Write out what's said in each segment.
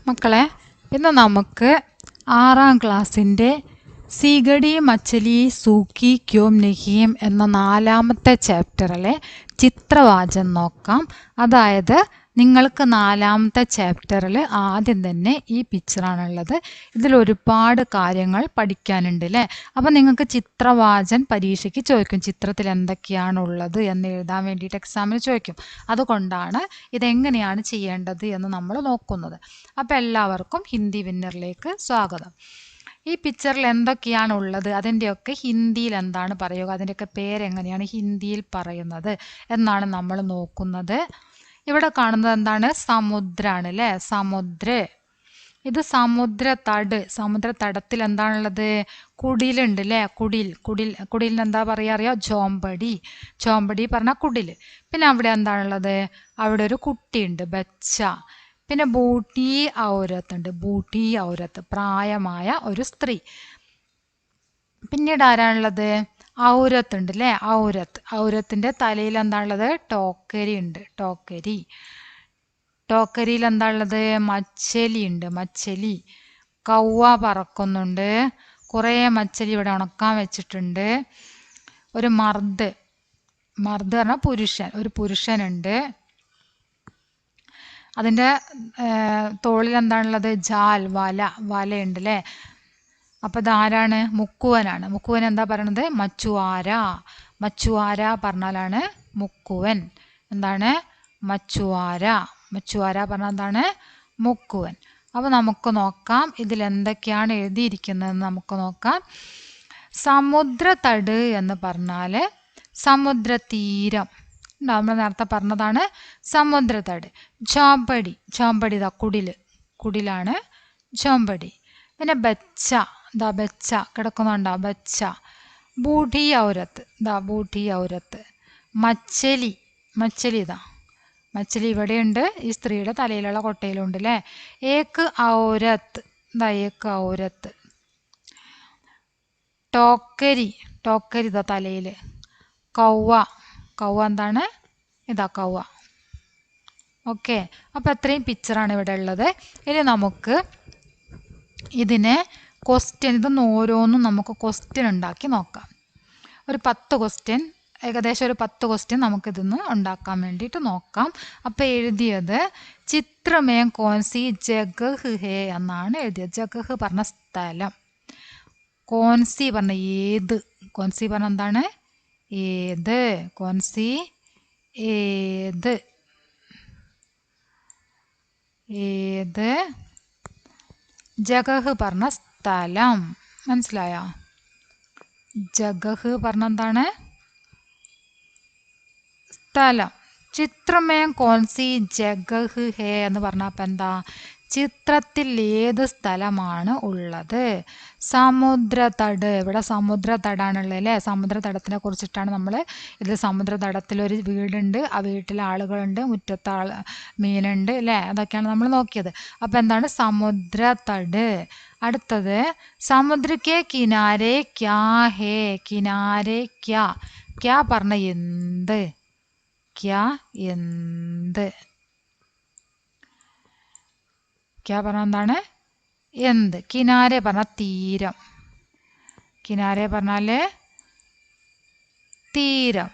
മക്കളെ, ഇന്ന് നമുക്ക് 6ാം ക്ലാസ്സിൻ്റെ സീഗടി മച്ചലി സൂക്കി ക്യോം നഹീം എന്ന 4ാമത്തെ ചാപ്റ്ററിലെ ചിത്രവാചം നോക്കാം. അതായത് നിങ്ങൾക്ക് 4ാമത്തെ ചാപ്റ്ററിൽ ആദ്യം തന്നെ ഈ പിക്ചറാണുള്ളത്. ഇതിലൊരുപാട് കാര്യങ്ങൾ പഠിക്കാനുണ്ട് അല്ലേ. അപ്പം നിങ്ങൾക്ക് ചിത്രവാചൻ പരീക്ഷയ്ക്ക് ചോദിക്കും, ചിത്രത്തിൽ എന്തൊക്കെയാണുള്ളത് എന്ന് എഴുതാൻ വേണ്ടിയിട്ട് എക്സാമിന് ചോദിക്കും. അതുകൊണ്ടാണ് ഇതെങ്ങനെയാണ് ചെയ്യേണ്ടത് എന്ന് നമ്മൾ നോക്കുന്നത്. അപ്പോൾ എല്ലാവർക്കും ഹിന്ദി വിന്നറിലേക്ക് സ്വാഗതം. ഈ പിക്ചറിൽ എന്തൊക്കെയാണ് ഉള്ളത്, അതിൻ്റെയൊക്കെ ഹിന്ദിയിൽ എന്താണ് പറയുക, അതിൻ്റെയൊക്കെ പേരെങ്ങനെയാണ് ഹിന്ദിയിൽ പറയുന്നത് എന്നാണ് നമ്മൾ നോക്കുന്നത്. ഇവിടെ കാണുന്നത് എന്താണ്? സമുദ്രമാണ് അല്ലേ. സമുദ്ര. ഇത് സമുദ്രതടത്തിൽ എന്താണുള്ളത്? കുടിലുണ്ട് അല്ലേ. കുടിലിന് എന്താ പറയുക അറിയാം? ചോമ്പടി പറഞ്ഞാൽ കുടിൽ. പിന്നെ അവിടെ എന്താണുള്ളത്? അവിടെ ഒരു കുട്ടിയുണ്ട്, ബച്ച. പിന്നെ ബൂട്ടി ഔരത്ത് ഉണ്ട്. ബൂട്ടി ഔരത്ത് പ്രായമായ ഒരു സ്ത്രീ. പിന്നീട് ആരാണുള്ളത്? ഔരത്ത് ഉണ്ട് അല്ലേ. ഔരത്തിൻ്റെ തലയിൽ എന്താണുള്ളത്? ടോക്കരി ഉണ്ട്. ടോക്കരിയിൽ എന്താണുള്ളത്? മച്ചലി ഉണ്ട്. കൗവ പറക്കുന്നുണ്ട്. കുറേ മച്ചലി ഇവിടെ ഉണക്കാൻ വെച്ചിട്ടുണ്ട്. ഒരു മർദ് പറഞ്ഞാൽ ഒരു പുരുഷനുണ്ട്. അതിൻ്റെ തോളിൽ എന്താണുള്ളത്? വലയുണ്ട് അല്ലേ. അപ്പം ഇതാരാണ്? മുക്കുവനാണ്. മുക്കുവൻ എന്താ പറയണത്? മച്ചുവാര പറഞ്ഞാലാണ് മുക്കുവൻ. എന്താണ്? മച്ചുവാര പറഞ്ഞാൽ എന്താണ്? മുക്കുവൻ. അപ്പോൾ നമുക്ക് നോക്കാം ഇതിൽ എന്തൊക്കെയാണ് എഴുതിയിരിക്കുന്നതെന്ന് നമുക്ക് നോക്കാം. സമുദ്രതട് എന്ന് പറഞ്ഞാൽ സമുദ്രതീരം. നമ്മൾ നേരത്തെ പറഞ്ഞതാണ് സമുദ്രതട്. ചോമ്പടി ഇതാ കുടിലാണ് ചോമ്പടി. പിന്നെ ബച്ച കിടക്കുന്നുണ്ടോ? ബച്ച. ബൂട്ടി ഔരത്ത്. മച്ചലി ഇതാ. മച്ചലി ഇവിടെയുണ്ട്, ഈ സ്ത്രീയുടെ തലയിലുള്ള കൊട്ടയിലുണ്ട് അല്ലേ. ഏക്ക് ഔരത്ത്. ടോക്കരി ഇതാ തലയിൽ. കൗവ എന്താണ്? ഇതാ കൗവ. ഓക്കെ, അപ്പം അത്രയും പിക്ചറാണ് ഇവിടെ ഉള്ളത്. ഇനി നമുക്ക് ഇതിനെ ഇതൊന്ന് ഓരോന്നും നമുക്ക് ക്വസ്റ്റ്യൻ ഉണ്ടാക്കി നോക്കാം. ഏകദേശം ഒരു 10 ക്വസ്റ്റ്യൻ നമുക്കിതൊന്ന് ഉണ്ടാക്കാൻ വേണ്ടിയിട്ട് നോക്കാം. അപ്പം എഴുതിയത് ചിത്രമേ കോൻസി ജഗഹ് ഹേ എന്നാണ് എഴുതിയത്. ജഗഹ് പറഞ്ഞ സ്ഥലം, കോൻസി പറഞ്ഞ ഏത്. കോൻസി പറഞ്ഞ എന്താണ്? ഏത്. കോൻസി ഏത്. ജഗഹ് പറഞ്ഞ സ്ഥലം. മനസ്സിലായോ? ജഗഹ് പറഞ്ഞ എന്താണ്? സ്ഥലം. ചിത്രമേ കോൻസി ജഗഹ് ഹേ എന്ന് പറഞ്ഞാൽ അപ്പം എന്താ? ചിത്രത്തിൽ ഏത് സ്ഥലമാണ് ഉള്ളത്? സമുദ്രതട്. ഇവിടെ സമുദ്രതടാണുള്ളത് അല്ലേ. സമുദ്രതടത്തിനെ കുറിച്ചിട്ടാണ് നമ്മൾ ഇതിൽ. സമുദ്രതടത്തിലൊരു വീടുണ്ട്, ആ വീട്ടിൽ ആളുകളുണ്ട്, മുറ്റത്ത് മീനുണ്ട് അല്ലേ. അതൊക്കെയാണ് നമ്മൾ നോക്കിയത്. അപ്പം എന്താണ്? സമുദ്രതട്. അടുത്തത് സമുദ്രക്കെ കിനാരെ ക്യാ ഹേ. കിനാരെ ക്യാ പറഞ്ഞ എന്ത്. ക്യാ പറഞ്ഞ എന്താണ്? എന്ത്. കിനാരെ പറഞ്ഞ തീരം. കിനാരെ പറഞ്ഞാല് തീരം.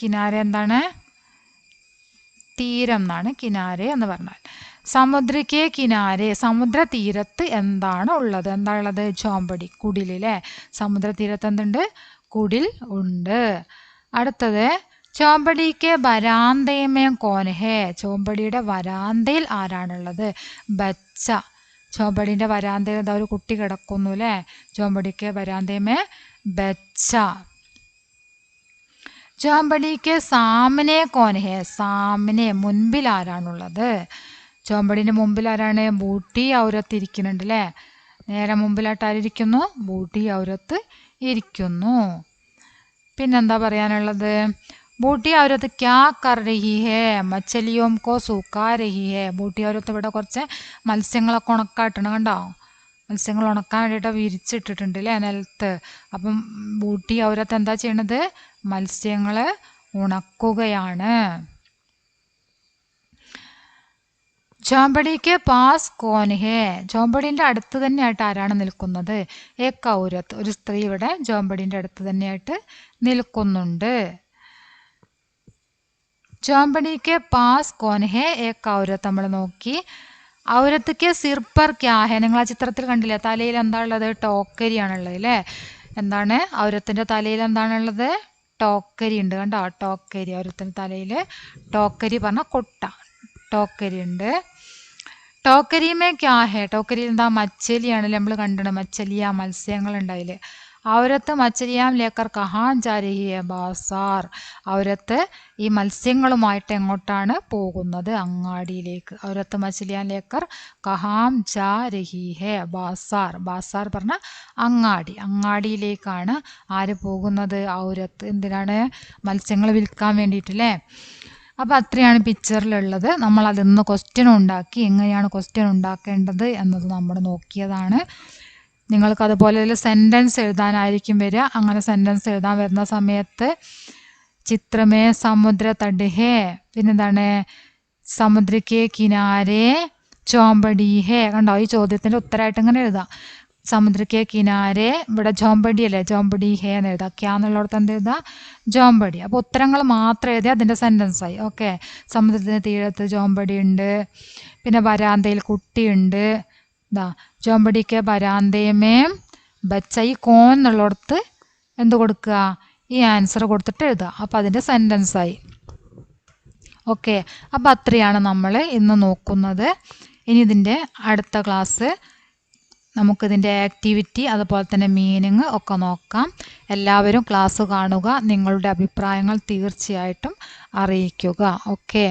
കിനാരെ എന്താണ്? തീരം എന്നാണ് കിനാരെ എന്ന് പറഞ്ഞാൽ. സമുദ്രക്കെ കിനാരെ. സമുദ്ര തീരത്ത് എന്താണ് ഉള്ളത്? ഉള്ളത്? ചോമ്പടി, കുടിൽ അല്ലേ. സമുദ്ര തീരത്ത് എന്തുണ്ട്? കുടിൽ ഉണ്ട്. അടുത്തത് ചോമ്പടിക്ക് വരാന്തയമേ കോൻ ഹേ. ചോമ്പടിയുടെ വരാന്തയിൽ ആരാണുള്ളത്? ബച്ച. ചോമ്പടിൻ്റെ വരാന്തയിൽ ഒരു കുട്ടി കിടക്കുന്നു അല്ലേ. ചോമ്പടിക്ക് വരാന്തയമേ ബച്ച. ചോമ്പടിക്ക് സാമനെ കോൻ ഹേ. സാമനെ മുൻപിൽ ആരാണുള്ളത്? ചോമ്പടിൻ്റെ മുമ്പിൽ ആരാണ്? ബൂട്ടി ഔരത്ത് ഇരിക്കുന്നുണ്ട് അല്ലേ. നേരെ മുമ്പിലായിട്ട് ആരിയ്ക്കുന്നു? ബൂട്ടി ഔരത്ത് ഇരിക്കുന്നു. പിന്നെന്താ പറയാനുള്ളത്? ബൂട്ടി ഔരത്ത് ക്യാ കർ രഹി ഹേ. മച്ചലിയോം കോ സൂക്കാ രഹി ഹേ. ബൂട്ടി ഔരത്ത് ഇവിടെ കുറച്ച് മത്സ്യങ്ങളൊക്കെ ഉണക്കായിട്ടുണ്ട്. കണ്ടോ? മത്സ്യങ്ങൾ ഉണക്കാൻ വേണ്ടിയിട്ട് വിരിച്ചിട്ടിട്ടുണ്ട് അല്ലേ നിലത്ത്. അപ്പം ബൂട്ടി ഔരത്ത് എന്താ ചെയ്യണത്? മത്സ്യങ്ങൾ ഉണക്കുകയാണ്. झोंपड़ीക്ക് പാസ് കോൻ ഹേ. झोंपड़ीന്റെ അടുത്ത് തന്നെയായിട്ട് ആരാണ് നിൽക്കുന്നത്? ഏക് ഔരത്ത്, ഒരു സ്ത്രീ ഇവിടെ झोंपड़ीന്റെ അടുത്ത് തന്നെയായിട്ട് നിൽക്കുന്നുണ്ട്. झोंपड़ीക്ക് പാസ് കോൻ ഹേ ഏക് ഔരത്ത് നമ്മൾ നോക്കി. ഔരത്ത്ക്ക് സിർ പർ ക്യാ ഹേ, നിങ്ങൾ ആ ചിത്രത്തിൽ കണ്ടില്ലേ? തലയിൽ എന്താ ഉള്ളത്? ടോക്കരിയാണുള്ളത് അല്ലേ? എന്താണ് ഔരത്തിന്റെ തലയിൽ എന്താണുള്ളത്? ടോക്കരി ഉണ്ട്. കണ്ടോ? ടോക്കരി. ഔരത്തിന്റെ തലയിൽ ടോക്കരി പറഞ്ഞ കൊട്ട, ടോക്കരി ഉണ്ട്. ടോക്കരിമേ ക്യാ ഹേ, ടോക്കരിയിൽ എന്താ? മച്ചലിയാണല്ലേ? നമ്മൾ കണ്ടിട്ടുണ്ട് മച്ചലിയ, മത്സ്യങ്ങൾ ഉണ്ടായില്ലേ? ഔരത്ത് മച്ചലിയാം ലേക്കർ കഹാൻ ജാ രഹി ഹേ? ബാസാർ. ഔരത്ത് ഈ മത്സ്യങ്ങളുമായിട്ട് എങ്ങോട്ടാണ് പോകുന്നത്? അങ്ങാടിയിലേക്ക്. ഔരത്ത് മച്ചലിയാം ലേക്കർ കഹാം ജാ രഹി ഹേ? ബാസാർ. ബാസാർ പറഞ്ഞ അങ്ങാടി, അങ്ങാടിയിലേക്കാണ് ആര് പോകുന്നത്? ഔരത്ത്. എന്തിനാണ്? മത്സ്യങ്ങൾ വിൽക്കാൻ വേണ്ടിയിട്ടല്ലേ? അപ്പോൾ അത്രയാണ് പിക്ചറിലുള്ളത്. നമ്മൾ അതിന്ന് ക്വസ്റ്റ്യൻ ഉണ്ടാക്കി. എങ്ങനെയാണ് ക്വസ്റ്റ്യൻ ഉണ്ടാക്കേണ്ടത് എന്നത് നമ്മൾ നോക്കിയതാണ്. നിങ്ങൾക്ക് അതുപോലെ സെൻറ്റൻസ് എഴുതാനായിരിക്കും വരിക. അങ്ങനെ സെൻറ്റൻസ് എഴുതാൻ വരുന്ന സമയത്ത് ചിത്രമേ സമുദ്ര തട് ഹേ, പിന്നെന്താണ്? സമുദ്രക്ക് കിനാരെ ചോമ്പടി ഹേ. കണ്ടോ? ഈ ചോദ്യത്തിൻ്റെ ഉത്തരമായിട്ട് ഇങ്ങനെ എഴുതാം. സമുദ്രക്ക് കിനാരെ, ഇവിടെ ജോമ്പടി അല്ലേ? ജോമ്പടി ഹേ എന്ന് എഴുതാം. ക്യാ എന്നുള്ളിടത്ത് എന്ത് എഴുതാം? ജോമ്പടി. അപ്പോൾ ഉത്തരങ്ങൾ മാത്രം എഴുതി അതിൻ്റെ സെൻറ്റൻസായി. ഓക്കെ. സമുദ്രത്തിന് തീരത്ത് ജോമ്പടി ഉണ്ട്. പിന്നെ വരാന്തയിൽ കുട്ടിയുണ്ട്. ഇതാ ജോമ്പടിക്ക് വരാന്തയമേ ബച്ച. ഈ കോൻ എന്നുള്ളിടത്ത് എന്ത് കൊടുക്കുക? ഈ ആൻസർ കൊടുത്തിട്ട് എഴുതുക. അപ്പോൾ അതിൻ്റെ സെൻറ്റൻസായി. ഓക്കെ. അപ്പോൾ അത്രയാണ് നമ്മൾ ഇന്ന് നോക്കുന്നത്. ഇനി ഇതിൻ്റെ അടുത്ത ക്ലാസ് നമുക്കിതിൻ്റെ ആക്ടിവിറ്റി അതുപോലെ തന്നെ മീനിങ് ഒക്കെ നോക്കാം. എല്ലാവരും ക്ലാസ് കാണുക. നിങ്ങളുടെ അഭിപ്രായങ്ങൾ തീർച്ചയായിട്ടും അറിയിക്കുക. ഓക്കെ.